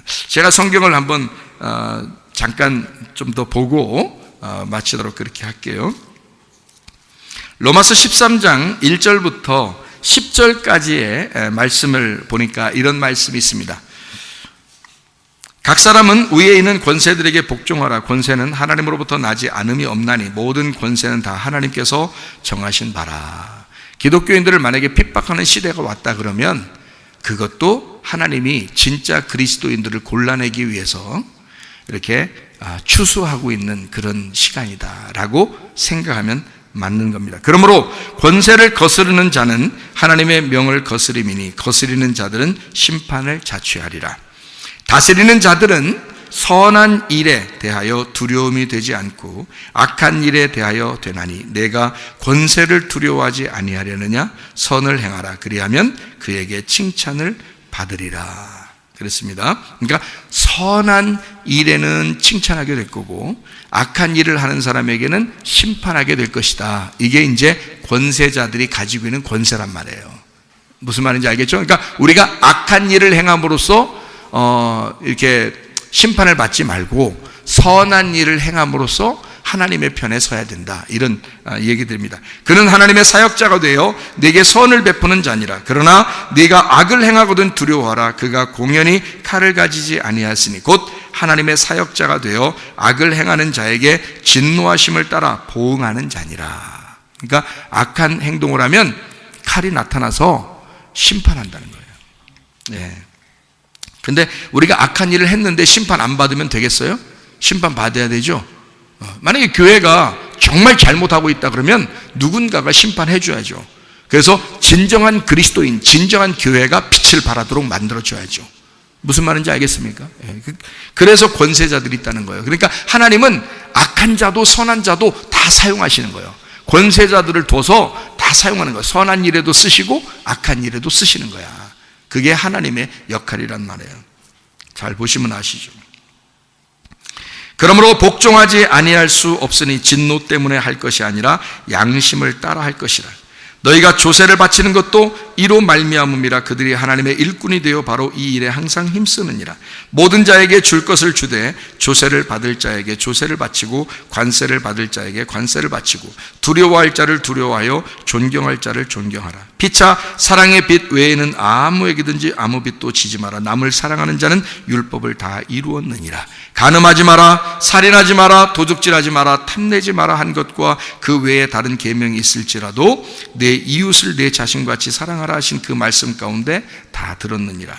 제가 성경을 한번 잠깐 좀 더 보고 마치도록 그렇게 할게요. 로마서 13장 1절부터 10절까지의 말씀을 보니까 이런 말씀이 있습니다. 각 사람은 위에 있는 권세들에게 복종하라. 권세는 하나님으로부터 나지 않음이 없나니 모든 권세는 다 하나님께서 정하신 바라. 기독교인들을 만약에 핍박하는 시대가 왔다 그러면 그것도 하나님이 진짜 그리스도인들을 골라내기 위해서 이렇게 추수하고 있는 그런 시간이다라고 생각하면 맞는 겁니다. 그러므로 권세를 거스르는 자는 하나님의 명을 거스림이니 거스리는 자들은 심판을 자취하리라. 다스리는 자들은 선한 일에 대하여 두려움이 되지 않고 악한 일에 대하여 되나니 내가 권세를 두려워하지 아니하려느냐. 선을 행하라. 그리하면 그에게 칭찬을 받으리라. 그렇습니다. 그러니까 선한 일에는 칭찬하게 될 거고 악한 일을 하는 사람에게는 심판하게 될 것이다. 이게 이제 권세자들이 가지고 있는 권세란 말이에요. 무슨 말인지 알겠죠? 그러니까 우리가 악한 일을 행함으로써 이렇게 심판을 받지 말고 선한 일을 행함으로써 하나님의 편에 서야 된다. 이런 얘기들입니다. 그는 하나님의 사역자가 되어 네게 선을 베푸는 자니라. 그러나 네가 악을 행하거든 두려워하라. 그가 공연히 칼을 가지지 아니하였으니 곧 하나님의 사역자가 되어 악을 행하는 자에게 진노하심을 따라 보응하는 자니라. 그러니까 악한 행동을 하면 칼이 나타나서 심판한다는 거예요. 네. 근데 우리가 악한 일을 했는데 심판 안 받으면 되겠어요? 심판 받아야 되죠. 만약에 교회가 정말 잘못하고 있다 그러면 누군가가 심판해 줘야죠. 그래서 진정한 그리스도인, 진정한 교회가 빛을 발하도록 만들어 줘야죠. 무슨 말인지 알겠습니까? 그래서 권세자들이 있다는 거예요. 그러니까 하나님은 악한 자도 선한 자도 다 사용하시는 거예요. 권세자들을 둬서 다 사용하는 거예요. 선한 일에도 쓰시고 악한 일에도 쓰시는 거야. 그게 하나님의 역할이란 말이에요. 잘 보시면 아시죠. 그러므로 복종하지 아니할 수 없으니 진노 때문에 할 것이 아니라 양심을 따라 할 것이라. 너희가 조세를 바치는 것도 이로 말미암음이라. 그들이 하나님의 일꾼이 되어 바로 이 일에 항상 힘쓰느니라. 모든 자에게 줄 것을 주되 조세를 받을 자에게 조세를 바치고 관세를 받을 자에게 관세를 바치고 두려워할 자를 두려워하여 존경할 자를 존경하라. 피차 사랑의 빛 외에는 아무에게든지 아무 빛도 지지 마라. 남을 사랑하는 자는 율법을 다 이루었느니라. 간음하지 마라, 살인하지 마라, 도둑질하지 마라, 탐내지 마라 한 것과 그 외에 다른 계명이 있을지라도 내 이웃을 내 자신같이 사랑하라 하신 그 말씀 가운데 다 들었느니라.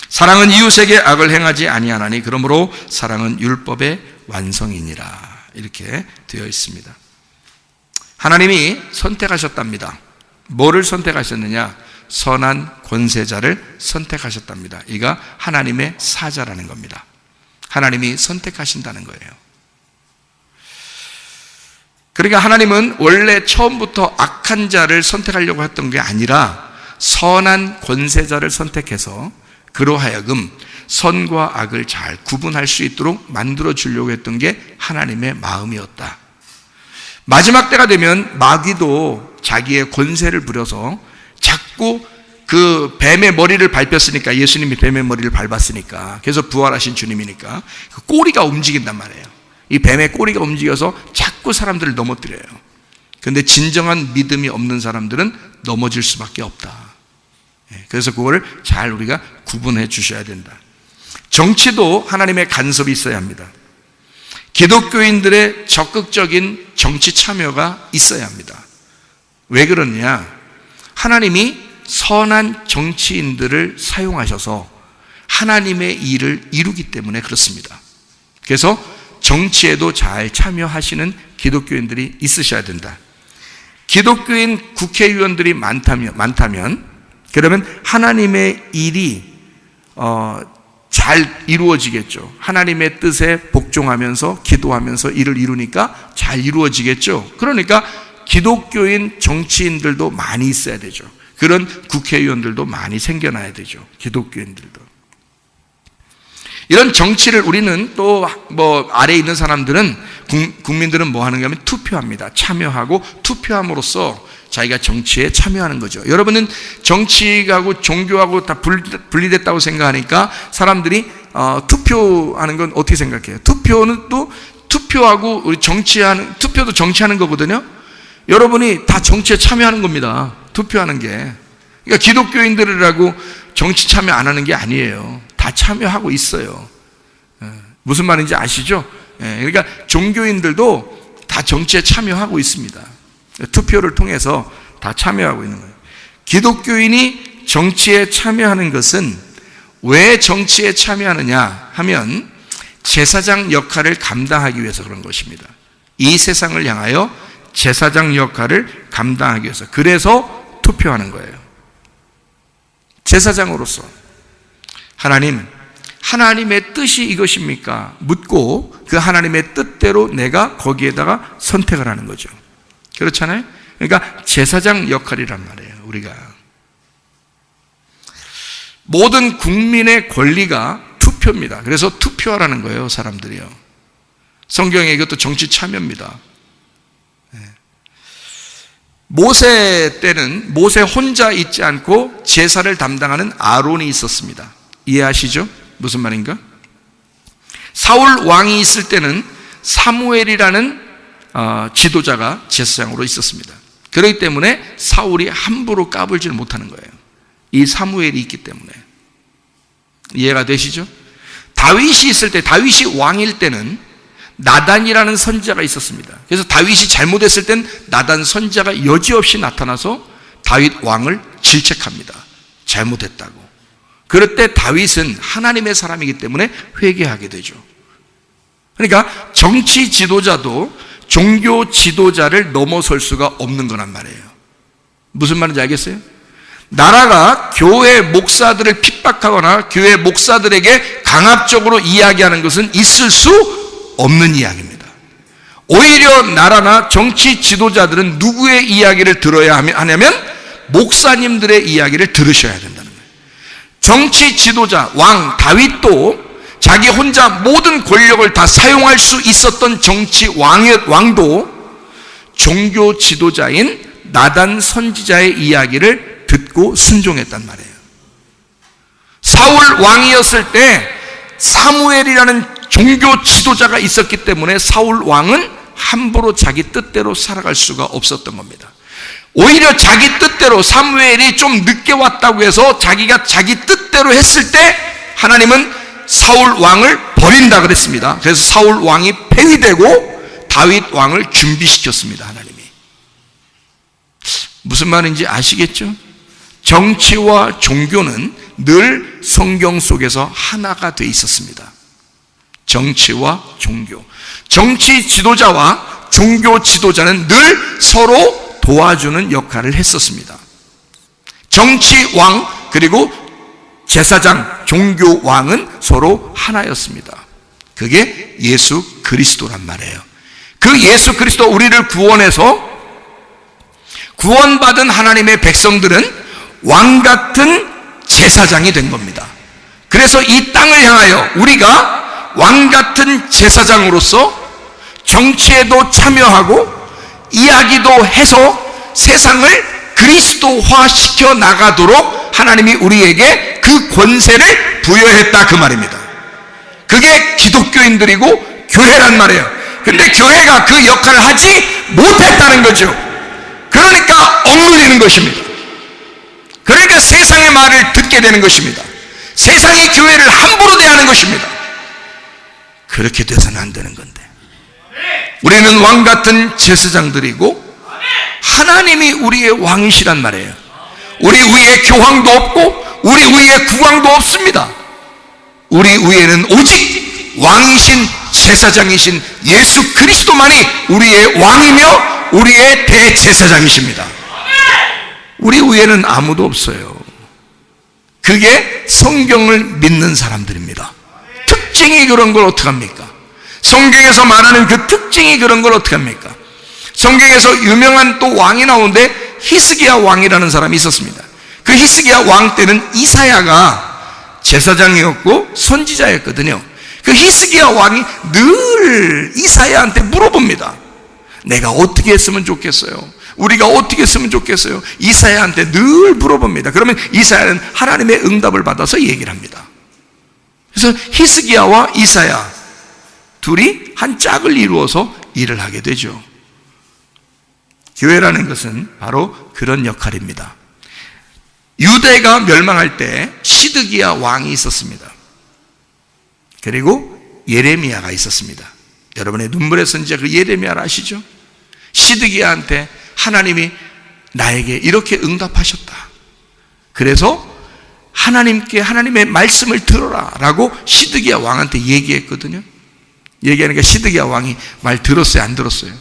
사랑은 이웃에게 악을 행하지 아니하나니 그러므로 사랑은 율법의 완성이니라. 이렇게 되어 있습니다. 하나님이 선택하셨답니다. 뭐를 선택하셨느냐? 선한 권세자를 선택하셨답니다. 이가 하나님의 사자라는 겁니다. 하나님이 선택하신다는 거예요. 그러니까 하나님은 원래 처음부터 악한 자를 선택하려고 했던 게 아니라 선한 권세자를 선택해서 그로 하여금 선과 악을 잘 구분할 수 있도록 만들어 주려고 했던 게 하나님의 마음이었다. 마지막 때가 되면 마귀도 자기의 권세를 부려서 자꾸 그 뱀의 머리를 밟혔으니까, 예수님이 뱀의 머리를 밟았으니까, 그래서 부활하신 주님이니까 그 꼬리가 움직인단 말이에요. 이 뱀의 꼬리가 움직여서 자꾸 사람들을 넘어뜨려요. 그런데 진정한 믿음이 없는 사람들은 넘어질 수밖에 없다. 그래서 그거를 잘 우리가 구분해 주셔야 된다. 정치도 하나님의 간섭이 있어야 합니다. 기독교인들의 적극적인 정치 참여가 있어야 합니다. 왜 그러냐? 하나님이 선한 정치인들을 사용하셔서 하나님의 일을 이루기 때문에 그렇습니다. 그래서 정치에도 잘 참여하시는 기독교인들이 있으셔야 된다. 기독교인 국회의원들이 많다면 그러면 하나님의 일이 잘 이루어지겠죠. 하나님의 뜻에 복종하면서 기도하면서 일을 이루니까 잘 이루어지겠죠. 그러니까 기독교인 정치인들도 많이 있어야 되죠. 그런 국회의원들도 많이 생겨나야 되죠. 기독교인들도. 이런 정치를 우리는 또 아래에 있는 사람들은, 국민들은 뭐 하는가 하면 투표합니다. 참여하고 투표함으로써 자기가 정치에 참여하는 거죠. 여러분은 정치하고 종교하고 다 분리됐다고 생각하니까 사람들이 투표하는 건 어떻게 생각해요? 투표는 또 투표하고 우리 투표도 정치하는 거거든요. 여러분이 다 정치에 참여하는 겁니다. 투표하는 게. 그러니까 기독교인들이라고 정치 참여 안 하는 게 아니에요. 다 참여하고 있어요. 무슨 말인지 아시죠? 그러니까 종교인들도 다 정치에 참여하고 있습니다. 투표를 통해서 다 참여하고 있는 거예요. 기독교인이 정치에 참여하는 것은 왜 정치에 참여하느냐 하면 제사장 역할을 감당하기 위해서 그런 것입니다. 이 세상을 향하여 제사장 역할을 감당하기 위해서. 그래서 투표하는 거예요. 제사장으로서 하나님의 뜻이 이것입니까? 묻고 그 하나님의 뜻대로 내가 거기에다가 선택을 하는 거죠. 그렇잖아요? 그러니까 제사장 역할이란 말이에요. 우리가 모든 국민의 권리가 투표입니다. 그래서 투표하라는 거예요. 사람들이요. 성경에 이것도 정치 참여입니다. 모세 때는 모세 혼자 있지 않고 제사를 담당하는 아론이 있었습니다. 이해하시죠? 무슨 말인가? 사울 왕이 있을 때는 사무엘이라는 지도자가 제사장으로 있었습니다. 그렇기 때문에 사울이 함부로 까불지를 못하는 거예요. 이 사무엘이 있기 때문에. 이해가 되시죠? 다윗이 있을 때, 다윗이 왕일 때는 나단이라는 선지자가 있었습니다. 그래서 다윗이 잘못했을 땐 나단 선지자가 여지없이 나타나서 다윗 왕을 질책합니다. 잘못했다고. 그럴 때 다윗은 하나님의 사람이기 때문에 회개하게 되죠. 그러니까 정치 지도자도 종교 지도자를 넘어설 수가 없는 거란 말이에요. 무슨 말인지 알겠어요? 나라가 교회 목사들을 핍박하거나 교회 목사들에게 강압적으로 이야기하는 것은 있을 수 없는 이야기입니다. 오히려 나라나 정치 지도자들은 누구의 이야기를 들어야 하냐면 목사님들의 이야기를 들으셔야 된다는 거예요. 정치 지도자 왕 다윗도 자기 혼자 모든 권력을 다 사용할 수 있었던 정치 왕도 종교 지도자인 나단 선지자의 이야기를 듣고 순종했단 말이에요. 사울 왕이었을 때 사무엘이라는 종교 지도자가 있었기 때문에 사울 왕은 함부로 자기 뜻대로 살아갈 수가 없었던 겁니다. 오히려 자기 뜻대로 사무엘이 좀 늦게 왔다고 해서 자기가 자기 뜻대로 했을 때 하나님은 사울 왕을 버린다 그랬습니다. 그래서 사울 왕이 폐위되고 다윗 왕을 준비시켰습니다. 하나님이. 무슨 말인지 아시겠죠? 정치와 종교는 늘 성경 속에서 하나가 돼 있었습니다. 정치와 종교. 정치 지도자와 종교 지도자는 늘 서로 도와주는 역할을 했었습니다. 정치 왕 그리고 제사장 종교 왕은 서로 하나였습니다. 그게 예수 그리스도란 말이에요. 그 예수 그리스도 우리를 구원해서 구원받은 하나님의 백성들은 왕 같은 제사장이 된 겁니다. 그래서 이 땅을 향하여 우리가 왕 같은 제사장으로서 정치에도 참여하고 이야기도 해서 세상을 그리스도화 시켜 나가도록 하나님이 우리에게 그 권세를 부여했다 그 말입니다. 그게 기독교인들이고 교회란 말이에요. 근데 교회가 그 역할을 하지 못했다는 거죠. 그러니까 억눌리는 것입니다. 그러니까 세상의 말을 듣게 되는 것입니다. 세상이 교회를 함부로 대하는 것입니다. 그렇게 돼서는 안 되는 건데 우리는 왕 같은 제사장들이고 하나님이 우리의 왕이시란 말이에요. 우리 위에 교황도 없고 우리 위에 국왕도 없습니다. 우리 위에는 오직 왕이신 제사장이신 예수 그리스도만이 우리의 왕이며 우리의 대제사장이십니다. 우리 위에는 아무도 없어요. 그게 성경을 믿는 사람들입니다. 특징이 그런 걸 어떡합니까? 성경에서 말하는 그 특징이 그런 걸 어떡합니까? 성경에서 유명한 또 왕이 나오는데 히스기야 왕이라는 사람이 있었습니다. 그 히스기야 왕 때는 이사야가 제사장이었고 선지자였거든요. 그 히스기야 왕이 늘 이사야한테 물어봅니다. 내가 어떻게 했으면 좋겠어요? 우리가 어떻게 했으면 좋겠어요? 이사야한테 늘 물어봅니다. 그러면 이사야는 하나님의 응답을 받아서 얘기를 합니다. 그래서 히스기야와 이사야 둘이 한 짝을 이루어서 일을 하게 되죠. 교회라는 것은 바로 그런 역할입니다. 유대가 멸망할 때 시드기야 왕이 있었습니다. 그리고 예레미야가 있었습니다. 여러분의 눈물의 선지자 그 예레미야를 아시죠? 시드기야한테 하나님이 나에게 이렇게 응답하셨다. 그래서 하나님께 하나님의 말씀을 들어라 라고 시드기야 왕한테 얘기했거든요. 얘기하니까 시드기야 왕이 말 들었어요? 안 들었어요?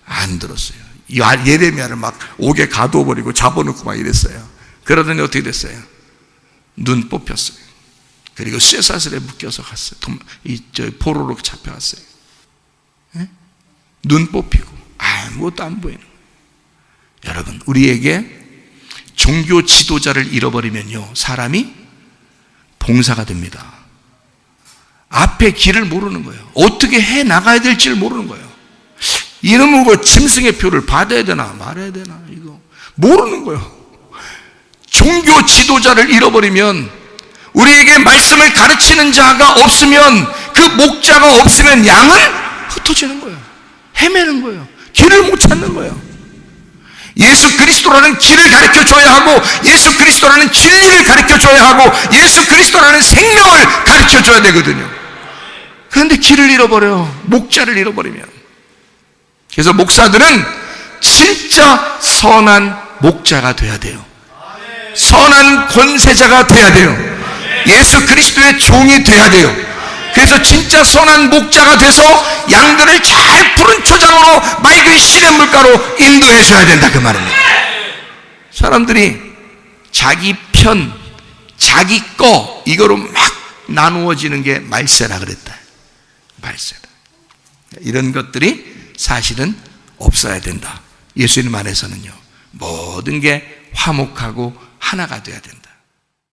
안 들었어요. 예레미야를 막 옥에 가둬버리고 잡아놓고 막 이랬어요. 그러더니 어떻게 됐어요? 눈 뽑혔어요. 그리고 쇠사슬에 묶여서 갔어요. 포로로 잡혀갔어요. 네? 눈 뽑히고 아무것도 안 보이는 거예요. 여러분, 우리에게 종교 지도자를 잃어버리면요, 사람이 봉사가 됩니다. 앞에 길을 모르는 거예요. 어떻게 해 나가야 될지를 모르는 거예요. 이놈의 뭐 짐승의 표를 받아야 되나 말아야 되나 이거 모르는 거예요. 종교 지도자를 잃어버리면, 우리에게 말씀을 가르치는 자가 없으면, 그 목자가 없으면 양은 흩어지는 거예요. 헤매는 거예요. 길을 못 찾는 거예요. 예수 그리스도라는 길을 가르쳐 줘야 하고, 예수 그리스도라는 진리를 가르쳐 줘야 하고, 예수 그리스도라는 생명을 가르쳐 줘야 되거든요. 그런데 길을 잃어버려요. 목자를 잃어버리면. 그래서 목사들은 진짜 선한 목자가 돼야 돼요. 선한 권세자가 돼야 돼요. 예수 그리스도의 종이 돼야 돼요. 그래서 진짜 선한 목자가 돼서 양들을 잘 푸른 초장으로 맑은 시냇물가로 인도해 줘야 된다 그 말입니다. 사람들이 자기 편, 자기 거 이거로 막 나누어지는 게 말세라 그랬다. 말세다. 이런 것들이 사실은 없어야 된다. 예수님 안에서는요, 모든 게 화목하고 하나가 돼야 된다.